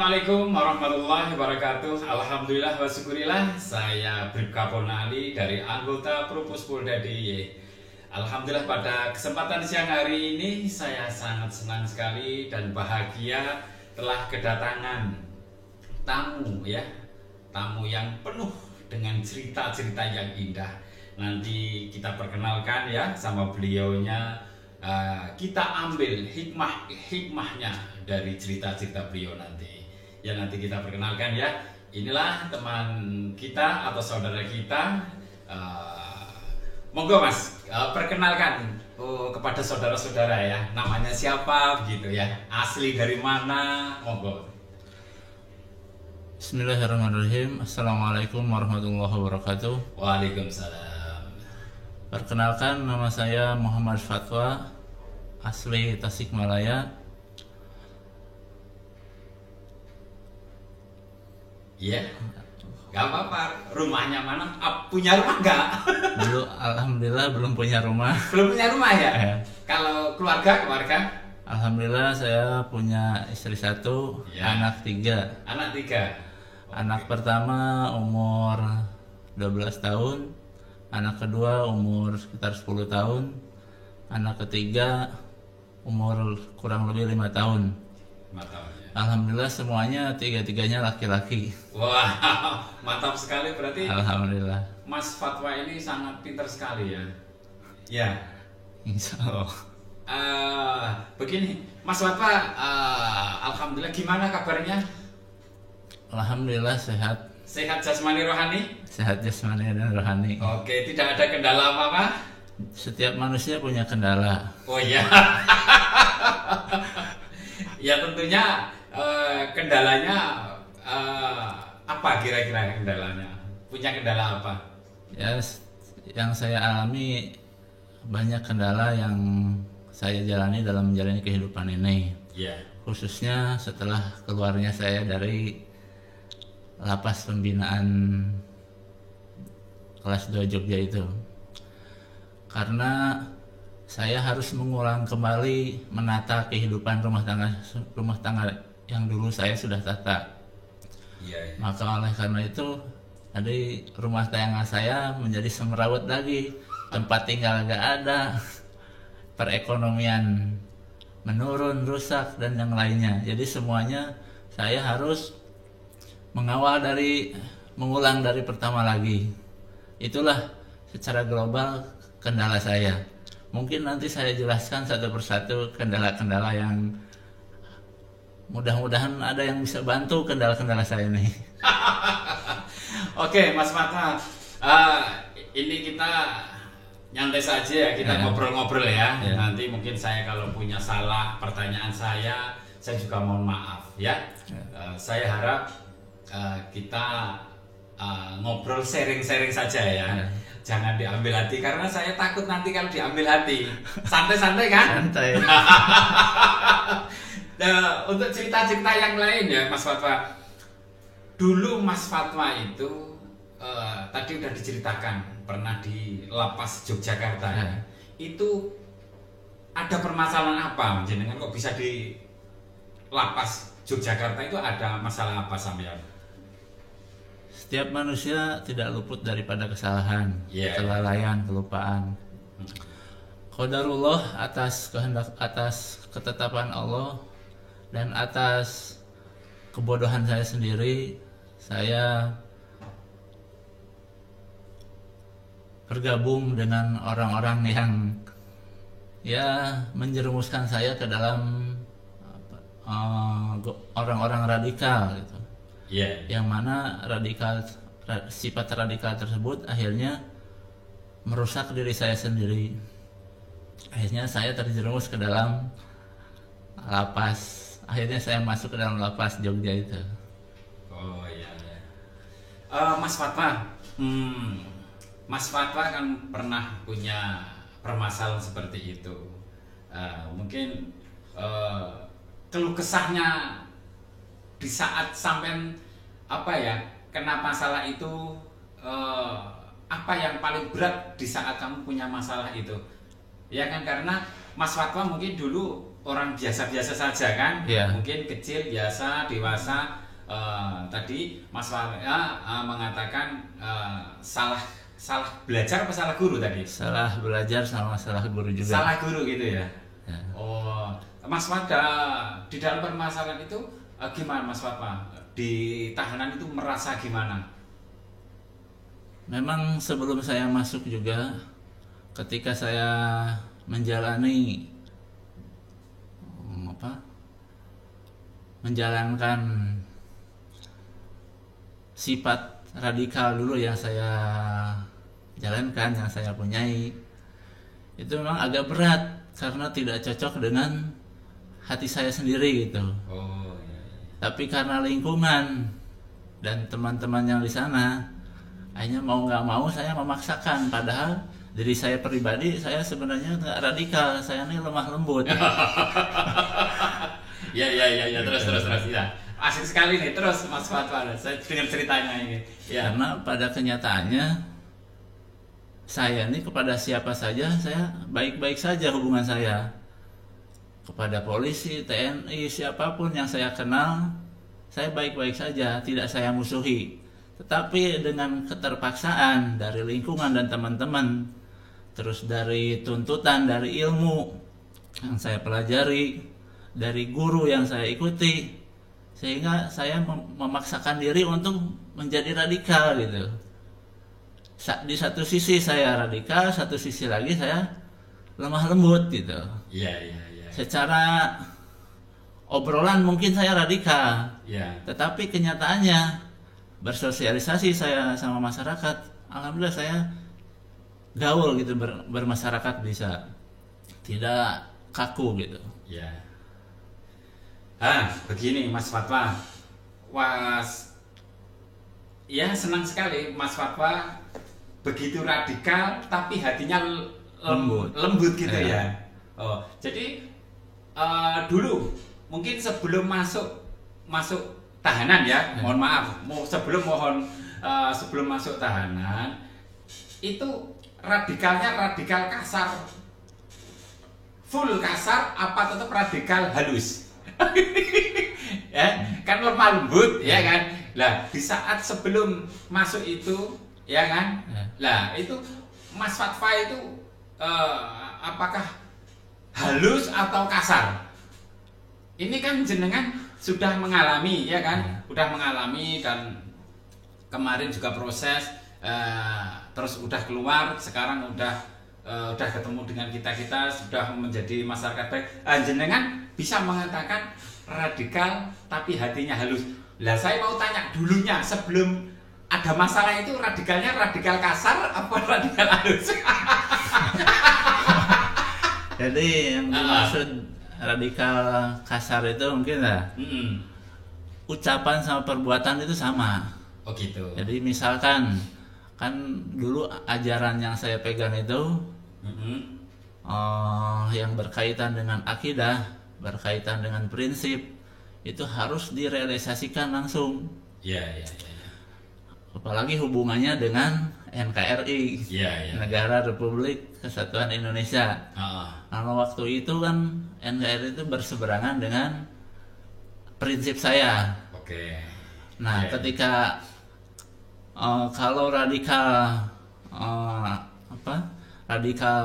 Assalamualaikum warahmatullahi wabarakatuh. Alhamdulillah wa syukurillah. Saya Bribka Ponali dari anggota Propus Polda DIY. Alhamdulillah pada kesempatan siang hari ini saya sangat senang sekali dan bahagia telah kedatangan tamu tamu yang penuh dengan cerita-cerita yang indah. Nanti kita perkenalkan ya sama beliaunya. Kita ambil hikmahnya dari cerita-cerita beliau nanti. Ya nanti kita perkenalkan ya. Inilah teman kita atau saudara kita. Monggo Mas, perkenalkan kepada saudara-saudara ya. Namanya siapa begitu ya? Asli dari mana? Monggo. Bismillahirrahmanirrahim. Assalamualaikum warahmatullahi wabarakatuh. Waalaikumsalam. Perkenalkan, nama saya Muhammad Fatwa, asli Tasikmalaya. Iya, gak apa-apa. Rumahnya mana? Punya rumah nggak? Alhamdulillah belum punya rumah. Belum punya rumah ya? Ya. Kalau keluarga? Alhamdulillah saya punya istri 1, Ya. anak 3. Anak 3. Anak pertama umur 12 tahun, anak kedua umur sekitar 10 tahun, anak ketiga umur kurang lebih 5 tahun. 5 tahun ya. Alhamdulillah semuanya 3-3-nya laki-laki. Wah, mantap sekali berarti. Alhamdulillah. Mas Fatwa ini sangat pintar sekali ya. Ya. Insya Allah. Begini, Mas Fatwa, alhamdulillah gimana kabarnya? Alhamdulillah sehat. Sehat jasmani rohani? Sehat jasmani dan rohani. Oke, tidak ada kendala apa-apa? Setiap manusia punya kendala. Oh iya. Ya tentunya kendalanya apa kira-kira kendalanya? Punya kendala apa? Ya, yang saya alami banyak kendala yang saya jalani dalam menjalani kehidupan ini. Iya. Khususnya setelah keluarnya saya dari lapas pembinaan kelas 2 Jogja itu. Karena saya harus mengulang kembali menata kehidupan rumah tangga yang dulu saya sudah tata. Iya. Maka oleh karena itu dari rumah tangga saya menjadi semrawut lagi, tempat tinggal gak ada, perekonomian menurun, rusak dan yang lainnya. Jadi semuanya saya harus mengulang dari pertama lagi. Itulah secara global kendala saya. Mungkin nanti saya jelaskan satu persatu kendala-kendala yang mudah-mudahan ada yang bisa bantu kendala-kendala saya ini. Oke, Mas Mata, ini kita nyantai saja ya, kita ngobrol-ngobrol ya. Nanti mungkin saya kalau punya salah pertanyaan saya juga mohon maaf ya. Saya harap kita ngobrol sharing-sharing saja ya. Jangan diambil hati karena saya takut nanti kalau diambil hati. Santai-santai kan? Santai. Nah, untuk cerita-cerita yang lain ya Mas Fatwa. Dulu Mas Fatwa itu tadi udah diceritakan pernah di lapas Yogyakarta ya. Itu ada permasalahan apa? Jenengan kok bisa di lapas Yogyakarta itu ada masalah apa sampean? Setiap manusia tidak luput daripada kesalahan, kelalaian, kelupaan. Qadarullah atas kehendak, atas ketetapan Allah dan atas kebodohan saya sendiri, saya bergabung dengan orang-orang yang menjerumuskan saya ke dalam orang-orang radikal gitu. Yang mana sifat radikal tersebut akhirnya merusak diri saya sendiri. Akhirnya saya terjerumus ke dalam lapas. Akhirnya saya masuk ke dalam lapas Jogja itu. Oh iya. Mas Fatwa, Mas Fatwa kan pernah punya permasalahan seperti itu. Mungkin keluh kesahnya di saat sampean kena masalah itu, apa yang paling berat di saat kamu punya masalah itu? Ya kan, karena Mas Fatwa mungkin dulu orang biasa-biasa saja kan, yeah. Mungkin kecil, biasa, dewasa. Tadi Mas Warya mengatakan salah belajar apa salah guru tadi? Salah belajar sama salah guru juga. Salah guru gitu ya. Ya. Oh, Mas Warya di dalam permasalahan itu gimana Mas Warya? Di tahanan itu merasa gimana? Memang sebelum saya masuk juga, ketika saya menjalani menjalankan sifat radikal dulu yang saya jalankan, yang saya punyai, itu memang agak berat karena tidak cocok dengan hati saya sendiri gitu. Oh, iya. Tapi karena lingkungan dan teman-teman yang di sana, akhirnya mau nggak mau saya memaksakan. Padahal diri saya pribadi, saya sebenarnya nggak radikal, saya ini lemah lembut. Ya, terus ya. Asik sekali nih, terus Mas Fatwa, saya dengar ceritanya ini. Ya. Karena pada kenyataannya saya ini kepada siapa saja saya baik-baik saja hubungan saya. Kepada polisi, TNI, siapapun yang saya kenal, saya baik-baik saja, tidak saya musuhi. Tetapi dengan keterpaksaan dari lingkungan dan teman-teman, terus dari tuntutan, dari ilmu yang saya pelajari, dari guru yang saya ikuti, sehingga saya memaksakan diri untuk menjadi radikal gitu. Di satu sisi saya radikal, satu sisi lagi saya lemah lembut gitu. Iya. Secara obrolan mungkin saya radikal, tetapi kenyataannya bersosialisasi saya sama masyarakat, alhamdulillah saya gaul gitu, bermasyarakat bisa, tidak kaku gitu. Ya. Begini Mas Fatwa, ya senang sekali Mas Fatwa begitu radikal tapi hatinya lembut gitu ya. Oh, jadi dulu mungkin sebelum masuk tahanan ya, mohon maaf, sebelum masuk tahanan itu radikalnya radikal kasar, full kasar apa tetap radikal halus? Ya, kan lemah lembut ya kan. Lah di saat sebelum masuk itu ya kan, lah itu Mas Fatwa itu apakah halus atau kasar? Ini kan jenengan sudah mengalami ya kan, udah mengalami dan kemarin juga proses, terus udah keluar, sekarang udah ketemu dengan kita sudah menjadi masyarakat baik. Jenengan bisa mengatakan radikal tapi hatinya halus. Lah saya mau tanya dulunya, sebelum ada masalah itu radikalnya radikal kasar apa radikal halus? Jadi yang dimaksud radikal kasar itu mungkin ucapan sama perbuatan itu sama. Oh gitu. Jadi misalkan kan dulu ajaran yang saya pegang itu yang berkaitan dengan akidah, berkaitan dengan prinsip, itu harus direalisasikan langsung. Iya. Apalagi hubungannya dengan NKRI, Negara Republik Kesatuan Indonesia. Karena waktu itu kan NKRI itu berseberangan dengan prinsip saya. Oke. Nah, ketika kalau radikal radikal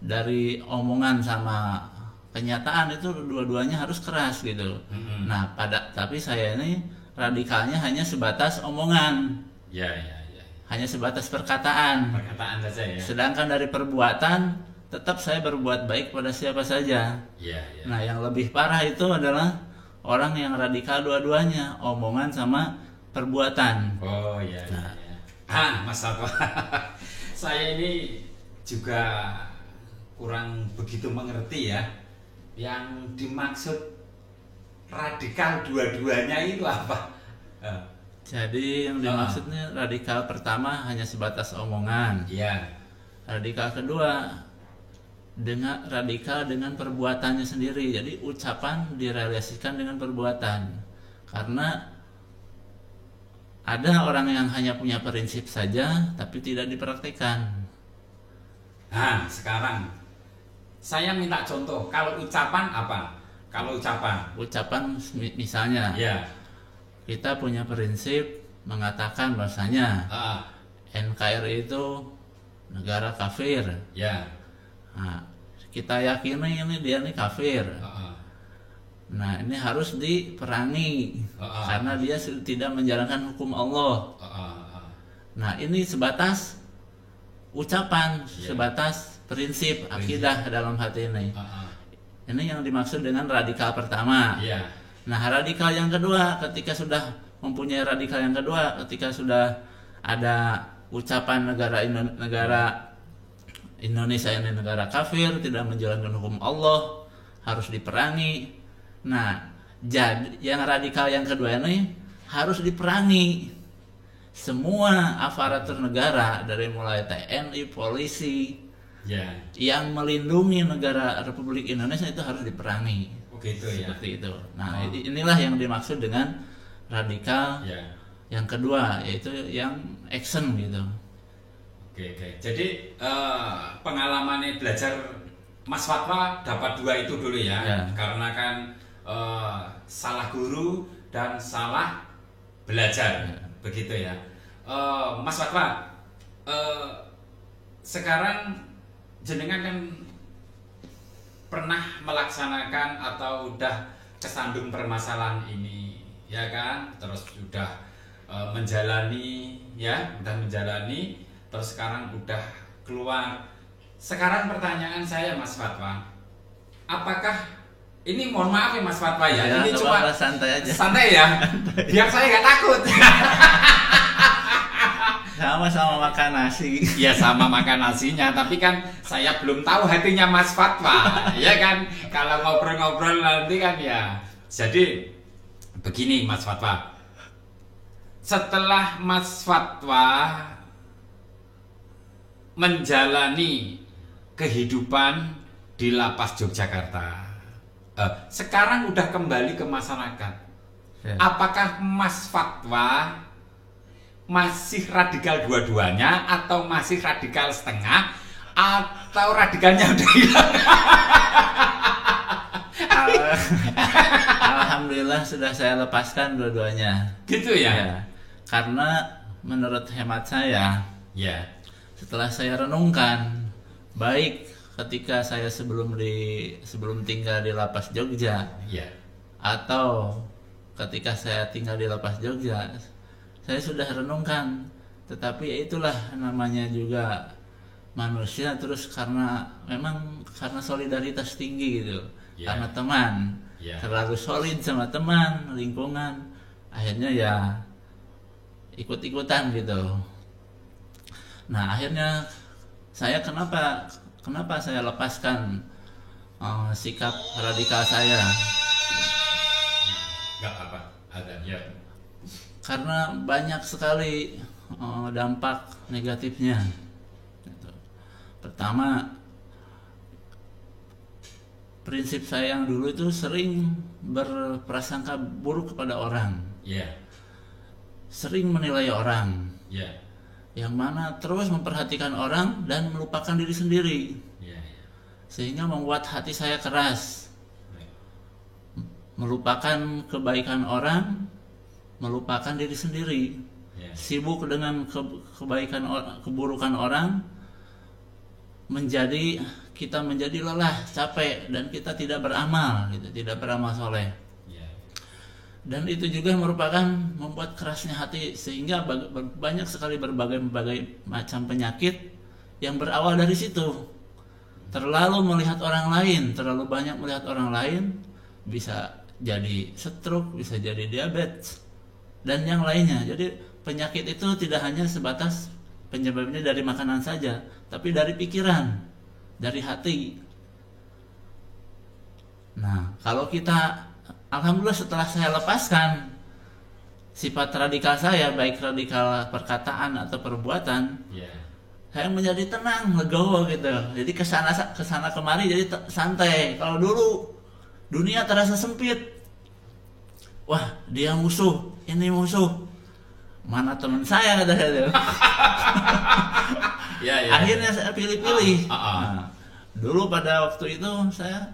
dari omongan sama kenyataan itu dua-duanya harus keras gitu. Nah, tapi saya ini radikalnya hanya sebatas omongan. Ya. Hanya sebatas perkataan saja ya. Sedangkan dari perbuatan tetap saya berbuat baik pada siapa saja. Ya. Nah, yang lebih parah itu adalah orang yang radikal dua-duanya, omongan sama perbuatan. Oh iya. Mas Fatwa, saya ini juga kurang begitu mengerti ya, yang dimaksud radikal dua-duanya itu apa? Jadi yang dimaksudnya radikal pertama hanya sebatas omongan. Iya. Radikal kedua radikal dengan perbuatannya sendiri. Jadi ucapan direalisasikan dengan perbuatan. Karena ada orang yang hanya punya prinsip saja tapi tidak dipraktikkan. Nah, sekarang saya minta contoh. Kalau ucapan apa? Kalau ucapan misalnya, ya, kita punya prinsip mengatakan bahasanya NKRI itu negara kafir. Ya. Nah, kita yakini ini dia nih kafir. Nah, ini harus diperangi karena dia tidak menjalankan hukum Allah. Nah, ini sebatas ucapan, sebatas prinsip akidah dalam hati ini. Ini yang dimaksud dengan radikal pertama. Nah, radikal yang kedua, ketika sudah mempunyai radikal yang kedua, ketika sudah ada ucapan negara Indonesia ini negara kafir, tidak menjalankan hukum Allah, harus diperangi. Nah, jadi yang radikal yang kedua ini harus diperangi. Semua aparatur negara dari mulai TNI, polisi, yang melindungi negara Republik Indonesia itu harus diperangi. Gitu ya. Seperti itu. Nah, inilah yang dimaksud dengan radikal yang kedua, yaitu yang action gitu. Oke. Jadi pengalamannya belajar Mas Fatwa dapat 2 itu dulu ya. Karena kan salah guru dan salah belajar, begitu ya. Mas Fatwa, sekarang jenengan kan pernah melaksanakan atau udah kesandung permasalahan ini, ya kan? Terus udah menjalani, terus sekarang udah keluar. Sekarang pertanyaan saya, Mas Fatwa, apakah ini, mohon maaf ya Mas Fatwa ya, ini cuma santai aja. Santai ya, biar saya nggak takut. Sama-sama makan nasi. Ya, sama makan nasinya, tapi kan saya belum tahu hatinya Mas Fatwa, ya kan? Kalau ngobrol-ngobrol nanti kan ya. Jadi begini Mas Fatwa, setelah Mas Fatwa menjalani kehidupan di Lapas Yogyakarta, sekarang udah kembali ke masyarakat, apakah Mas Fatwa masih radikal dua-duanya, atau masih radikal setengah, atau radikalnya udah hilang? Alhamdulillah sudah saya lepaskan dua-duanya. Gitu ya? Karena menurut hemat saya, setelah saya renungkan, baik ketika saya sebelum tinggal di Lapas Jogja, atau ketika saya tinggal di Lapas Jogja, saya sudah renungkan. Tetapi itulah namanya juga manusia, terus karena solidaritas tinggi gitu, karena teman, terlalu solid sama teman, lingkungan, akhirnya ya ikut-ikutan gitu. Nah, akhirnya saya kenapa saya lepaskan sikap radikal saya? Gak apa, ada ya. Karena banyak sekali dampak negatifnya. Pertama, prinsip saya yang dulu itu sering berprasangka buruk kepada orang, sering menilai orang, yang mana terus memperhatikan orang dan melupakan diri sendiri, sehingga membuat hati saya keras, melupakan kebaikan orang, melupakan diri sendiri, sibuk dengan keburukan orang, kita menjadi lelah, capek, dan kita tidak beramal, tidak beramal soleh. Dan itu juga merupakan membuat kerasnya hati, sehingga banyak sekali berbagai macam penyakit yang berawal dari situ. Terlalu melihat orang lain, terlalu banyak melihat orang lain, bisa jadi stroke, bisa jadi diabetes, dan yang lainnya. Jadi penyakit itu tidak hanya sebatas penyebabnya dari makanan saja, tapi dari pikiran, dari hati. Nah, kalau kita, alhamdulillah setelah saya lepaskan sifat radikal saya, baik radikal perkataan atau perbuatan, saya menjadi tenang, legowo gitu. Jadi kesana kemari jadi santai. Kalau dulu dunia terasa sempit, wah dia musuh, ini musuh, mana teman saya, kata saya. Akhirnya saya pilih-pilih. Dulu pada waktu itu saya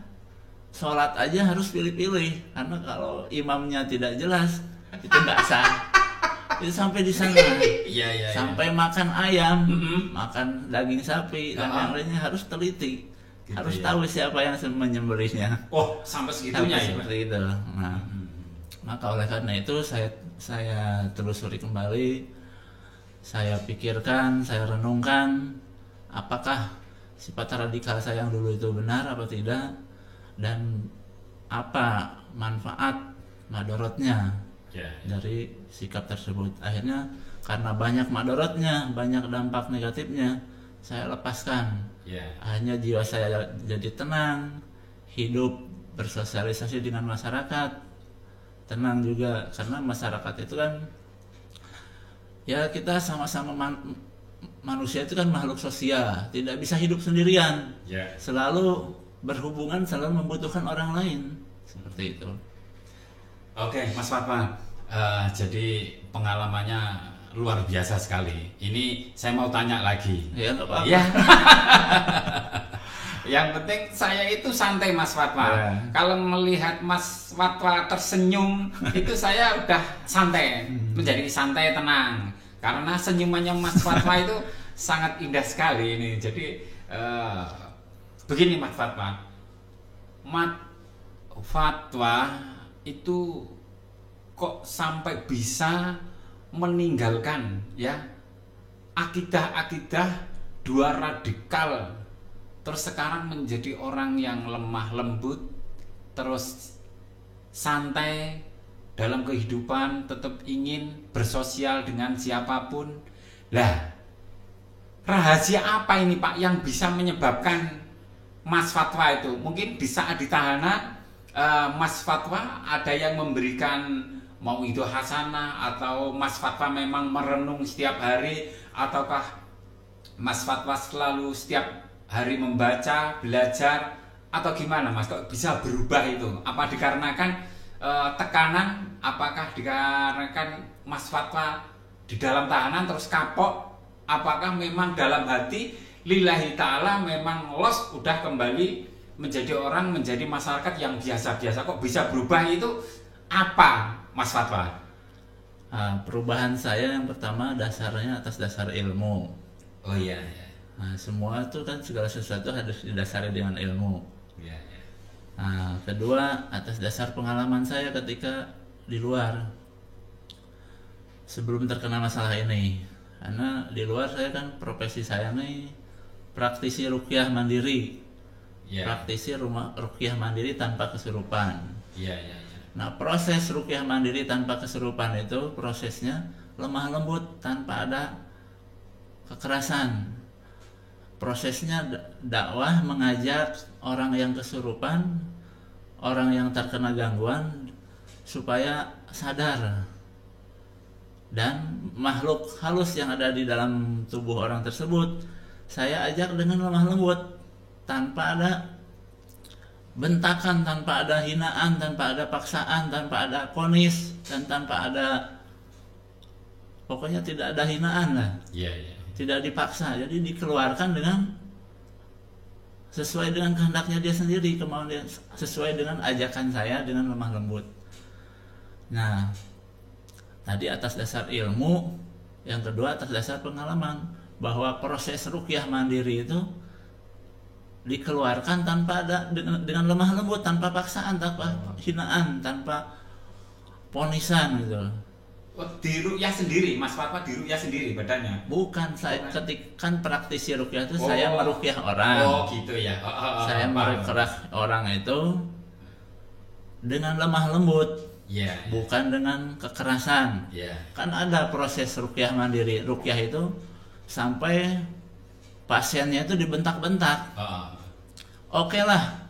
sholat aja harus pilih-pilih, karena kalau imamnya tidak jelas itu nggak sah. Itu sampai di sana. Iya. Sampai makan ayam, makan daging sapi dan yang lainnya harus teliti. Gitu, harus tahu siapa yang menyembelihnya. Oh, sampai segitunya ya. Seperti itu. Nah, maka oleh karena itu saya telusuri kembali, saya pikirkan, saya renungkan apakah sifat radikal saya yang dulu itu benar apa tidak, dan apa manfaat madorotnya dari sikap tersebut. Akhirnya karena banyak madorotnya, banyak dampak negatifnya, saya lepaskan. Akhirnya jiwa saya jadi tenang, hidup bersosialisasi dengan masyarakat, tenang juga, karena masyarakat itu kan ya kita sama-sama manusia itu kan makhluk sosial, tidak bisa hidup sendirian, selalu berhubungan, selalu membutuhkan orang lain, seperti itu. Oke, Mas Fatwa, jadi pengalamannya luar biasa sekali. Ini saya mau tanya lagi. Ya, nggak apa-apa. Ya. Yang penting saya itu santai, Mas Fatwa. Kalau melihat Mas Fatwa tersenyum, itu saya udah santai, menjadi santai, tenang. Karena senyumannya Mas Fatwa itu sangat indah sekali ini. Jadi begini Mas Fatwa. Mas Fatwa itu kok sampai bisa meninggalkan ya akidah-akidah dua radikal, terus sekarang menjadi orang yang lemah lembut, terus santai dalam kehidupan, tetap ingin bersosial dengan siapapun. Lah, rahasia apa ini Pak yang bisa menyebabkan Mas Fatwa itu mungkin di saat di tahanan Mas Fatwa ada yang memberikan mau itu hasanah, atau Mas Fatwa memang merenung setiap hari, ataukah Mas Fatwa selalu setiap hari membaca, belajar, atau gimana Mas kok bisa berubah itu? Apa dikarenakan tekanan, apakah dikarenakan Mas Fatwa di dalam tahanan terus kapok, apakah memang dalam hati lillahi ta'ala memang los udah kembali menjadi orang, menjadi masyarakat yang biasa-biasa, kok bisa berubah itu apa Mas Fatwa? Perubahan saya yang pertama dasarnya atas dasar ilmu. Oh iya. Nah, semua itu kan segala sesuatu harus didasari dengan ilmu. Iya. Nah, kedua atas dasar pengalaman saya ketika di luar sebelum terkena masalah ini. Karena di luar saya kan profesi saya nih praktisi ruqyah mandiri. Praktisi ruqyah mandiri tanpa kesurupan. Nah, proses ruqyah mandiri tanpa kesurupan itu prosesnya lemah lembut tanpa ada kekerasan. Prosesnya dakwah mengajak orang yang kesurupan, orang yang terkena gangguan supaya sadar, dan makhluk halus yang ada di dalam tubuh orang tersebut saya ajak dengan lemah lembut, tanpa ada bentakan, tanpa ada hinaan, tanpa ada paksaan, tanpa ada vonis, dan tanpa ada, pokoknya tidak ada hinaan lah. Tidak dipaksa, jadi dikeluarkan dengan sesuai dengan kehendaknya dia sendiri, kemauan dia, sesuai dengan ajakan saya dengan lemah lembut. Nah, tadi atas dasar ilmu, yang kedua atas dasar pengalaman, bahwa proses ruqyah mandiri itu dikeluarkan tanpa ada dengan lemah lembut, tanpa paksaan, tanpa hinaan, tanpa ponisan gitu. Oh, di ruqyah sendiri, Mas Fatwa di ruqyah sendiri badannya? Bukan, saya ketika kan praktisi ruqyah itu saya meruqyah orang. Oh gitu ya. Saya meruqyah orang itu dengan lemah lembut, bukan dengan kekerasan. Kan ada proses ruqyah mandiri. Ruqyah itu sampai pasiennya itu dibentak-bentak. Oke lah,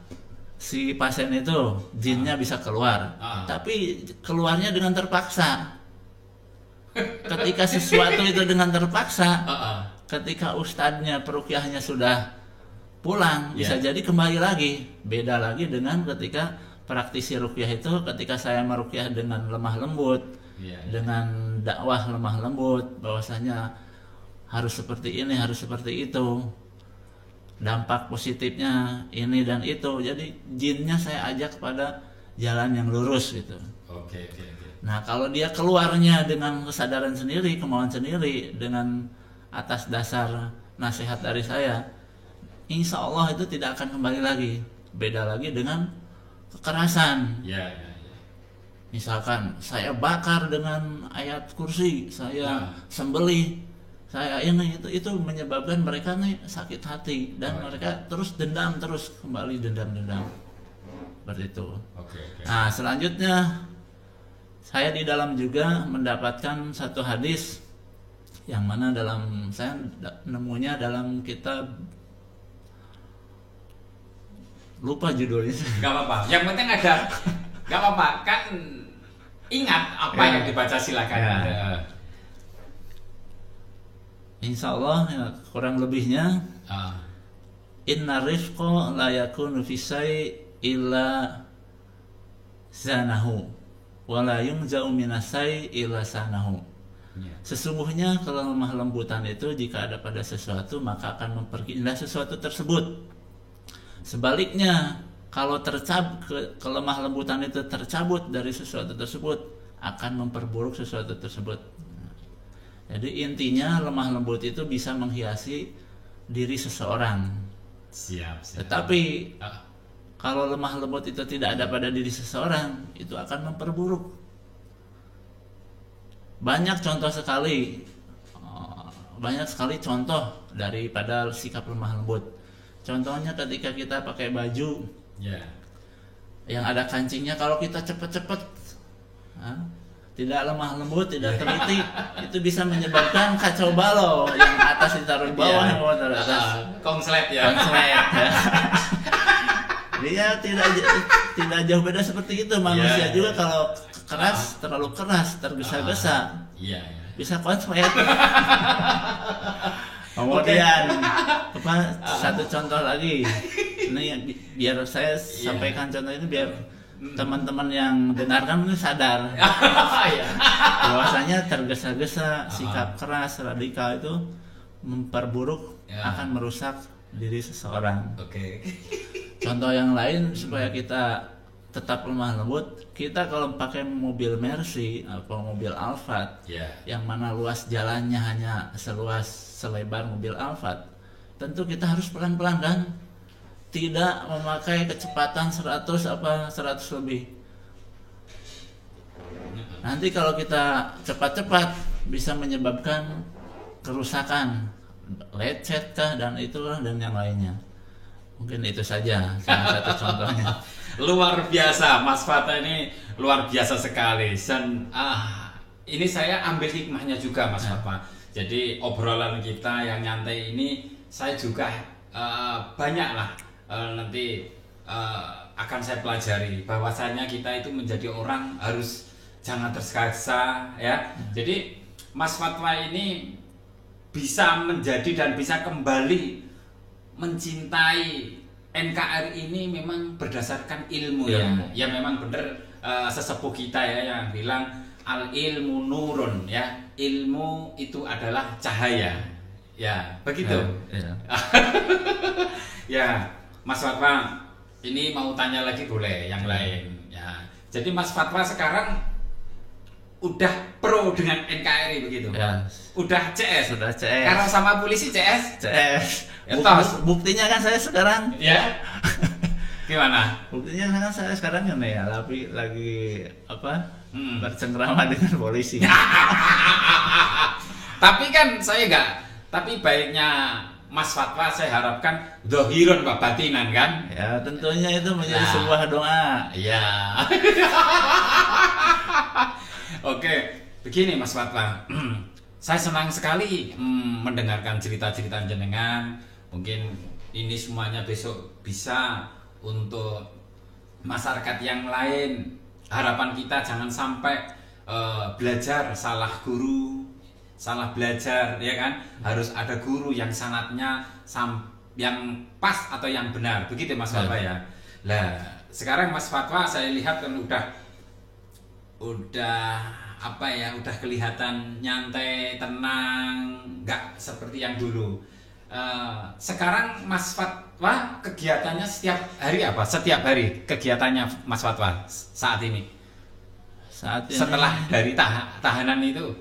si pasien itu jinnya bisa keluar, tapi keluarnya dengan terpaksa. Ketika sesuatu itu dengan terpaksa, ketika ustadznya peruqyahnya sudah pulang, bisa jadi kembali lagi. Beda lagi dengan ketika praktisi ruqyah itu, ketika saya meruqyah dengan lemah lembut, dengan dakwah lemah lembut, bahwasanya harus seperti ini, harus seperti itu. dampak positifnya ini dan itu. Jadi jinnya saya ajak pada jalan yang lurus gitu. Oke. Nah kalau dia keluarnya dengan kesadaran sendiri, kemauan sendiri, dengan atas dasar nasihat dari saya, insya Allah itu tidak akan kembali lagi. Beda lagi dengan kekerasan. Ya. Misalkan saya bakar dengan ayat kursi, saya sembelih, saya ini itu menyebabkan mereka nih sakit hati dan mereka terus dendam, terus kembali dendam seperti itu. Nah selanjutnya saya di dalam juga mendapatkan satu hadis yang mana saya nemunya dalam kitab, lupa judulnya. Gak apa-apa, yang penting ada. Gak apa-apa, kan ingat apa yang dibaca, silakan. Insya Allah ya, kurang lebihnya inna rifqa la yakunu fisai illa zanahu wa la yunza'u minasai illa sanahu. Sesungguhnya kelemah lembutan itu jika ada pada sesuatu maka akan memperindah sesuatu tersebut. Sebaliknya kalau kelemah lembutan itu tercabut dari sesuatu tersebut akan memperburuk sesuatu tersebut. Jadi intinya lemah lembut itu bisa menghiasi diri seseorang. Siap. Tetapi kalau lemah lembut itu tidak ada pada diri seseorang, itu akan memperburuk. Banyak sekali contoh daripada sikap lemah lembut. Contohnya ketika kita pakai baju yang ada kancingnya, kalau kita cepat-cepat tidak lemah lembut, tidak teliti, itu bisa menyebabkan kacau balau, yang atas ditaruh di bawah, yang bawah taruh atas. Konslet ya. Dia tidak jauh beda seperti itu. Manusia juga kalau terlalu keras, tergesa-gesa, bisa konslet. Kemudian satu contoh lagi, ini biar saya sampaikan contoh ini biar teman-teman yang dengarkan ini sadar bahwasanya tergesa-gesa, sikap keras, radikal itu memperburuk, akan merusak diri seseorang. Contoh yang lain supaya kita tetap lemah lembut, kita kalau pakai mobil Mercy atau mobil Alphard yang mana luas jalannya hanya selebar mobil Alphard, tentu kita harus pelan-pelan kan, tidak memakai kecepatan 100 lebih. Nanti kalau kita cepat-cepat bisa menyebabkan kerusakan, lecet kah dan itulah dan yang lainnya. Mungkin itu saja salah satu contohnya. Luar biasa, Mas Fatwa ini luar biasa sekali. Dan ini saya ambil hikmahnya juga, Mas Fatwa. Jadi obrolan kita yang nyantai ini saya juga banyaklah nanti akan saya pelajari bahwasanya kita itu menjadi orang harus jangan tergesa ya. Jadi Mas Fatwa ini bisa menjadi dan bisa kembali mencintai NKRI ini memang berdasarkan ilmu ya memang benar sesepuh kita ya yang bilang al ilmu nurun ya, ilmu itu adalah cahaya ya, begitu ya. Mas Fatwa ini mau tanya lagi boleh yang lain ya. Jadi Mas Fatwa sekarang udah pro dengan NKRI begitu ya. Sudah CS karena sama polisi CS ya, buktinya kan saya sekarang ya. Gimana buktinya kan saya sekarang ini ya lagi bercengkrama dengan polisi. Tapi kan saya tapi baiknya Mas Fatwa saya harapkan dohirun Pak batinan kan ya, tentunya itu menjadi sebuah doa ya. Oke, begini Mas Fatwa, saya senang sekali mendengarkan cerita-cerita jenengan. Mungkin ini semuanya besok bisa untuk masyarakat yang lain. Harapan kita jangan sampai belajar salah guru, salah belajar ya kan. Harus ada guru yang sanatnya yang pas atau yang benar. Begitu Mas Fatwa ya. Lah, sekarang Mas Fatwa saya lihat kan udah kelihatan nyantai, tenang, nggak seperti yang dulu. Sekarang Mas Fatwa kegiatannya setiap hari apa? Setiap hari kegiatannya Mas Fatwa saat ini? Saat ini Setelah dari tahanan itu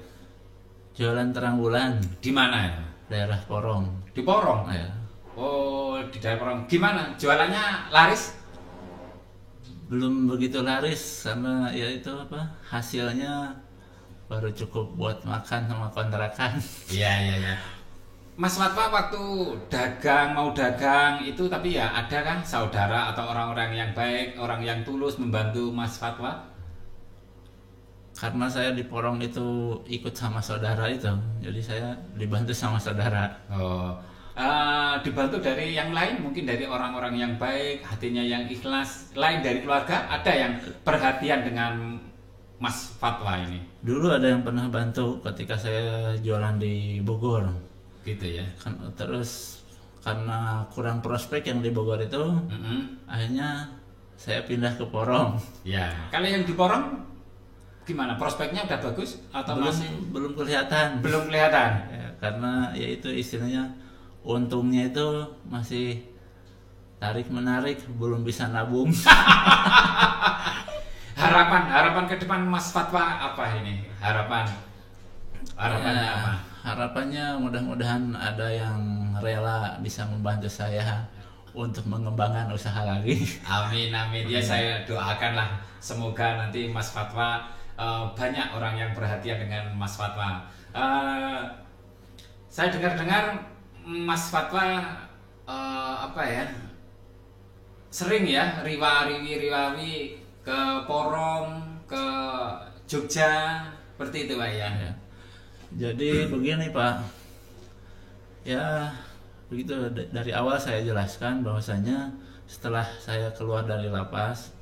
jualan terang bulan di mana ya? daerah Porong. Di Porong. Ya. Oh, di daerah Porong. Gimana? Jualannya laris? Belum begitu laris karena ya itu apa? Hasilnya baru cukup buat makan sama kontrakan. Iya. Mas Fatwa waktu mau dagang itu, tapi ya ada kan saudara atau orang-orang yang baik, orang yang tulus membantu Mas Fatwa? Karena saya di Porong itu ikut sama saudara itu, jadi saya dibantu sama saudara. Oh, dibantu dari yang lain, mungkin dari orang-orang yang baik, hatinya yang ikhlas, lain dari keluarga, ada yang perhatian dengan Mas Fatwa ini? Dulu ada yang pernah bantu ketika saya jualan di Bogor. Gitu ya. Terus karena kurang prospek yang di Bogor itu, akhirnya saya pindah ke Porong. Ya, kalau yang di Porong gimana? Prospeknya udah bagus atau belum kelihatan? Belum kelihatan. Ya, karena ya itu istilahnya untungnya itu masih tarik menarik, belum bisa nabung. Harapan ke depan Mas Fatwa apa ini? Harapannya ya, apa? Harapannya mudah-mudahan ada yang rela bisa membantu saya untuk mengembangkan usaha lagi. Amin. Ya, saya doakanlah semoga nanti Mas Fatwa banyak orang yang perhatian dengan Mas Fatwa. Saya dengar Mas Fatwa sering ya riwawi ke Porong, ke Jogja, seperti itu Pak ya. Jadi begini Pak, ya begitu dari awal saya jelaskan bahwasanya setelah saya keluar dari lapas,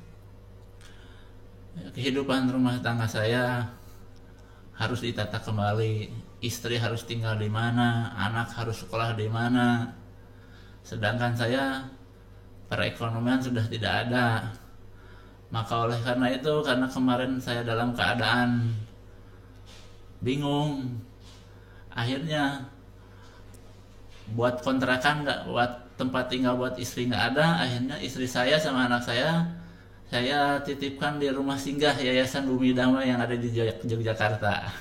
kehidupan rumah tangga saya harus ditata kembali, istri harus tinggal di mana, anak harus sekolah di mana, sedangkan saya perekonomian sudah tidak ada. Maka oleh karena itu, karena kemarin saya dalam keadaan bingung, akhirnya buat kontrakan nggak, buat tempat tinggal buat istri nggak ada, akhirnya istri saya sama anak saya titipkan di rumah singgah Yayasan Bumi Damai yang ada di Yogyakarta.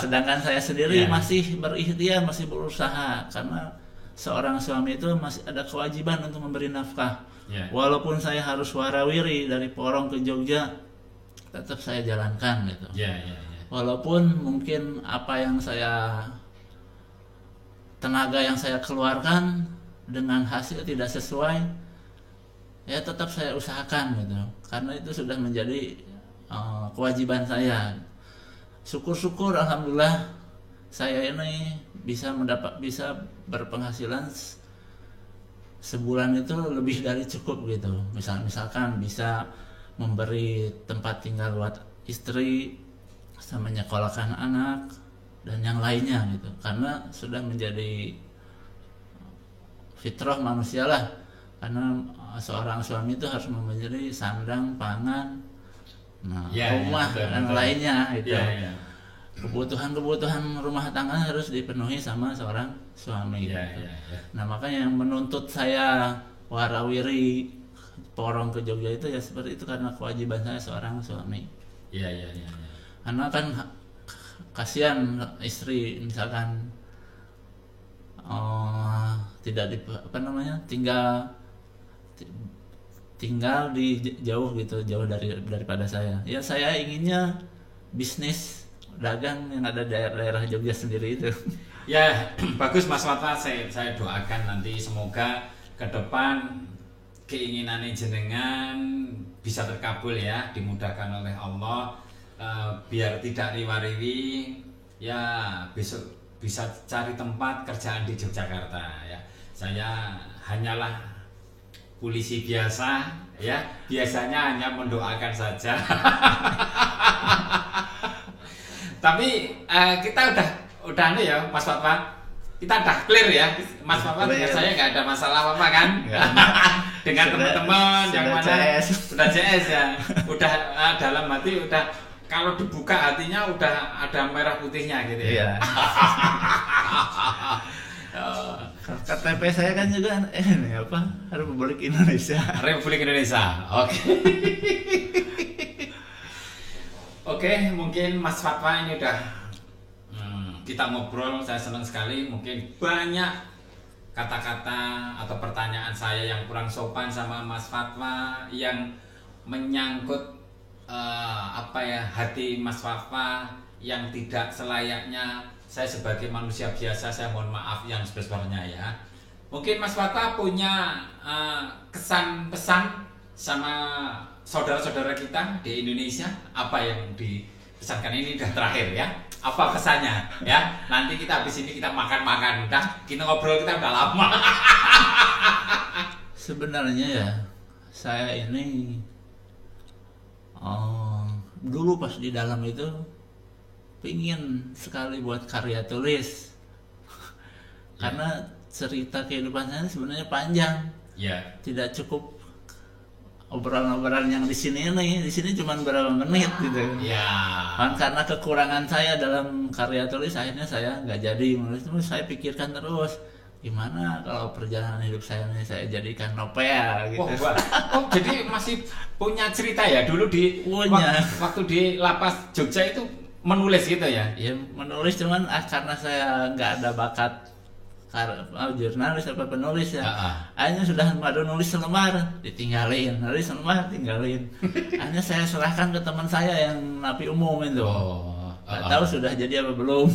Sedangkan saya sendiri masih berikhtiar, masih berusaha, karena seorang suami itu masih ada kewajiban untuk memberi nafkah. Walaupun saya harus warawiri dari Porong ke Jogja, tetap saya jalankan gitu. Walaupun mungkin tenaga yang saya keluarkan dengan hasil tidak sesuai, ya tetap saya usahakan gitu, karena itu sudah menjadi kewajiban saya. Syukur-syukur alhamdulillah saya ini bisa berpenghasilan sebulan itu lebih dari cukup gitu. Misalkan bisa memberi tempat tinggal buat istri, sama menyekolahkan anak dan yang lainnya gitu, karena sudah menjadi fitrah manusia lah, karena seorang suami itu harus memberi sandang, pangan, rumah dan lainnya gitu. Kebutuhan rumah tangga harus dipenuhi sama seorang suami gitu. Nah makanya yang menuntut saya warawiri Porong ke Jogja itu ya seperti itu, karena kewajiban saya seorang suami. Karena kan kasihan istri misalkan tinggal di jauh daripada saya. Ya saya inginnya bisnis dagang yang ada daerah Jogja sendiri itu. Ya bagus Mas Fatwa, saya doakan nanti semoga ke depan keinginan jenengan bisa terkabul ya, dimudahkan oleh Allah. Biar tidak riwa-riwi ya, besok bisa cari tempat kerjaan di Yogyakarta ya. Saya hanyalah polisi biasa ya, biasanya hanya mendoakan saja. Tapi kita udah nih ya Mas Fatwa, kita udah clear ya Mas Fatwa, dengan saya nggak ada masalah apa kan? Dengan teman-teman yang mana sudah CS ya, udah dalam hati udah, kalau dibuka hatinya udah ada merah putihnya gitu ya. KTP saya kan juga ini apa? Republik Indonesia. Republik Indonesia. Oke. Oke, mungkin Mas Fatwa ini udah kita ngobrol, saya senang sekali. Mungkin banyak kata-kata atau pertanyaan saya yang kurang sopan sama Mas Fatwa yang menyangkut hati Mas Fatwa yang tidak selayaknya. Saya sebagai manusia biasa, saya mohon maaf yang sebesar-besarnya ya. Mungkin Mas Fatwa punya kesan pesan sama saudara-saudara kita di Indonesia, apa yang dipesankan? Ini udah terakhir ya. Apa kesannya ya? Nanti kita habis ini kita makan-makan, udah kita ngobrol, kita udah lama. Sebenarnya ya, saya ini dulu pas di dalam itu pingin sekali buat karya tulis. Karena cerita kehidupan saya sebenarnya panjang. Tidak cukup obrolan-obrolan yang di sini cuma berapa menit gitu. Karena kekurangan saya dalam karya tulis, akhirnya saya nggak jadi menulis. Terus saya pikirkan terus, gimana kalau perjalanan hidup saya ini saya jadikan novel gitu. Jadi masih punya cerita ya dulu waktu di lapas Jogja itu menulis gitu ya? Ya menulis, cuman karena saya nggak ada bakat jurnalis apa penulis ya. Akhirnya sudah baru nulis selembar ditinggalin, nulis selembar tinggalin. Akhirnya saya serahkan ke teman saya yang napi umum itu. Nggak tahu sudah jadi apa belum.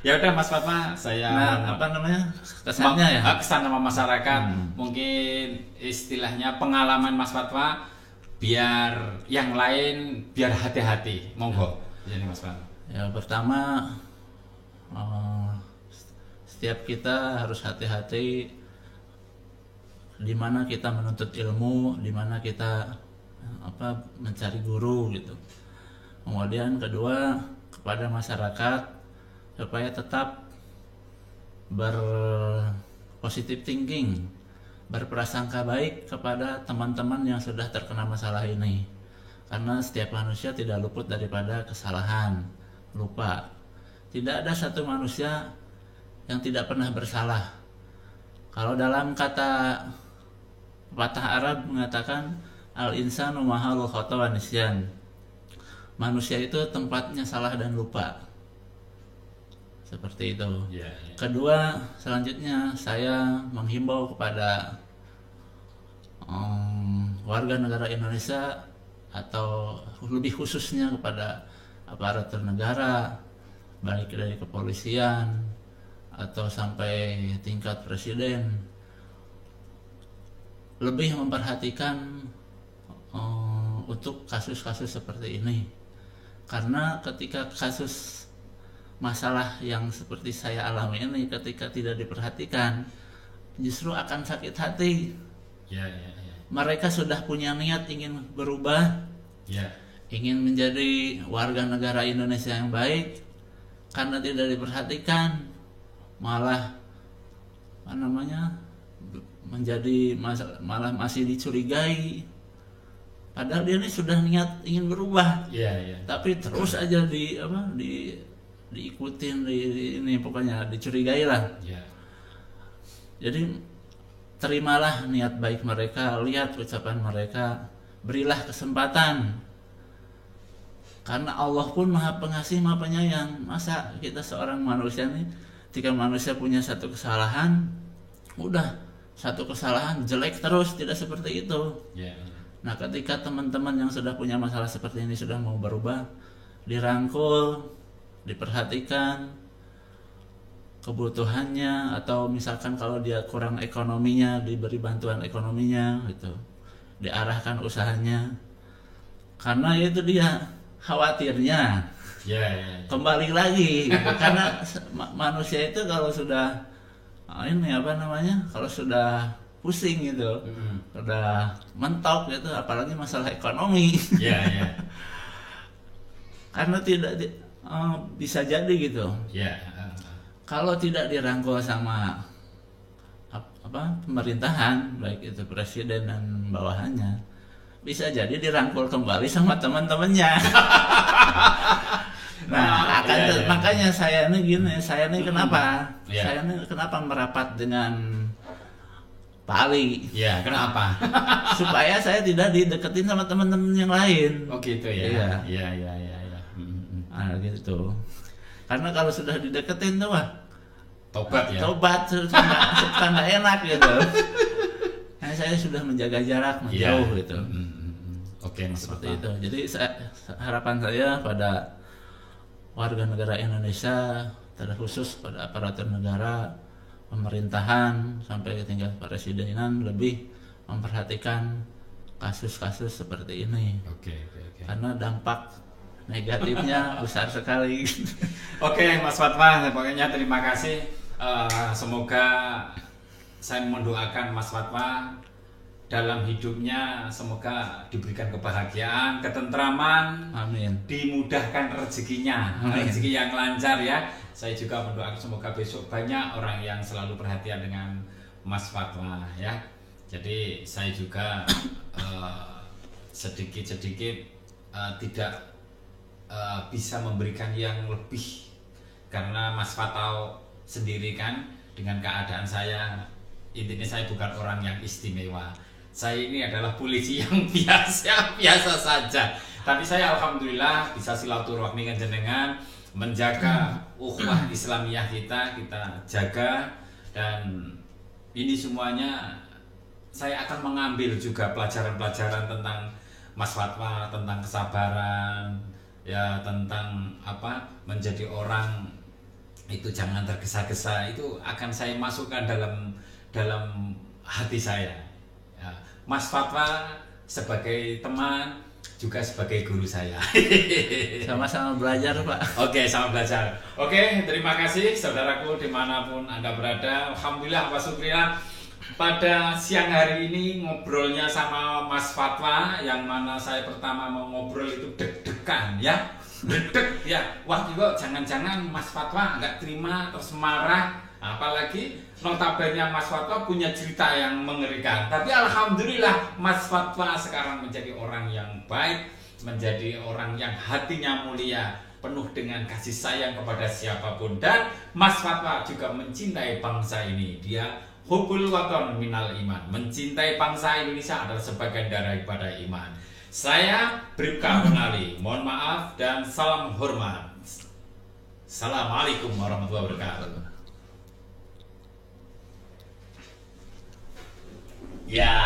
Ya udah Mas Fatwa, saya kesannya ya, kesan sama masyarakat. Mungkin istilahnya pengalaman Mas Fatwa biar yang lain biar hati-hati, monggo. Jadi Mas Fatwa. Ya pertama, setiap kita harus hati-hati di mana kita menuntut ilmu, di mana kita mencari guru gitu. Kemudian kedua, kepada masyarakat supaya tetap berpositif thinking, berprasangka baik kepada teman-teman yang sudah terkena masalah ini. Karena setiap manusia tidak luput daripada kesalahan, lupa. Tidak ada satu manusia yang tidak pernah bersalah. Kalau dalam kata pepatah Arab mengatakan al-insanu mahalul khata wa nisyan. Manusia itu tempatnya salah dan lupa. Seperti itu. Kedua, selanjutnya saya menghimbau kepada warga negara Indonesia atau lebih khususnya kepada aparatur negara, baik dari kepolisian atau sampai tingkat presiden, lebih memperhatikan untuk kasus-kasus seperti ini. Karena ketika kasus masalah yang seperti saya alami ini ketika tidak diperhatikan, justru akan sakit hati. Mereka sudah punya niat ingin berubah, ingin menjadi warga negara Indonesia yang baik, karena tidak diperhatikan malah malah masih dicurigai. Padahal dia ini sudah niat ingin berubah, tapi terus aja diikutin, ini pokoknya dicurigai lah. Jadi terimalah niat baik mereka, lihat ucapan mereka, berilah kesempatan. Karena Allah pun Maha Pengasih, Maha Penyayang. Masa kita seorang manusia nih, ketika manusia punya satu kesalahan, udah satu kesalahan jelek terus, tidak seperti itu. Nah, ketika teman-teman yang sudah punya masalah seperti ini sudah mau berubah, dirangkul, diperhatikan kebutuhannya, atau misalkan kalau dia kurang ekonominya, diberi bantuan ekonominya gitu, diarahkan usahanya. Karena itu dia khawatirnya kembali lagi gitu. Karena manusia itu kalau sudah kalau sudah pusing gitu, udah mentok gitu, apalagi masalah ekonomi. Karena tidak bisa jadi gitu. Kalau tidak dirangkul sama pemerintahan, baik itu presiden dan bawahannya, bisa jadi dirangkul kembali sama teman-temannya. Nah, makanya saya ini gini, saya ini kenapa? Saya ini kenapa merapat dengan Pak Ali? Ya, kenapa? Supaya saya tidak dideketin sama teman-teman yang lain. Oh gitu ya. Iya. Nah, gitu. Karena kalau sudah dideketin tuh wah, tobat ya. Tobat suka nggak enak gitu. Nah, saya sudah menjaga jarak menjauh gitu. Oke, seperti itu. Jadi harapan saya pada warga negara Indonesia, terkhusus pada aparatur negara, pemerintahan sampai tingkat presidenan lebih memperhatikan kasus-kasus seperti ini. Oke. Karena dampak negatifnya besar sekali. Oke, Mas Fatwa, pokoknya terima kasih. Semoga saya mendoakan Mas Fatwa dalam hidupnya semoga diberikan kebahagiaan, ketentraman, amin. Dimudahkan rezekinya, rezeki yang lancar ya. Saya juga mendoakan semoga besok banyak orang yang selalu perhatian dengan Mas Fatwa ya. Jadi saya juga sedikit-sedikit tidak bisa memberikan yang lebih karena Mas Fatwa sendiri kan dengan keadaan saya, intinya saya bukan orang yang istimewa. Saya ini adalah polisi yang biasa saja. Tapi saya alhamdulillah bisa silaturahmi dengan jenengan, menjaga ukhuwah Islamiyah kita jaga, dan ini semuanya saya akan mengambil juga pelajaran-pelajaran tentang Mas Fatwa, tentang kesabaran, ya tentang menjadi orang itu jangan tergesa-gesa, itu akan saya masukkan dalam hati saya ya. Mas Fatwa sebagai teman juga sebagai guru saya. Sama-sama belajar Pak. Oke, sama belajar. Oke, terima kasih saudaraku dimanapun Anda berada. Alhamdulillah wa syukrillah, pada siang hari ini ngobrolnya sama Mas Fatwa, yang mana saya pertama mau ngobrol itu deg-degan ya. Dedek ya, wah juga jangan-jangan Mas Fatwa nggak terima terus marah, apalagi notabene Mas Fatwa punya cerita yang mengerikan. Tapi alhamdulillah Mas Fatwa sekarang menjadi orang yang baik, menjadi orang yang hatinya mulia, penuh dengan kasih sayang kepada siapapun, dan Mas Fatwa juga mencintai bangsa ini. Dia hubul waton minal iman, mencintai bangsa Indonesia adalah sebagian daripada iman. Saya Bribka Abunali, mohon maaf dan salam hormat. Assalamualaikum warahmatullahi wabarakatuh. Ya.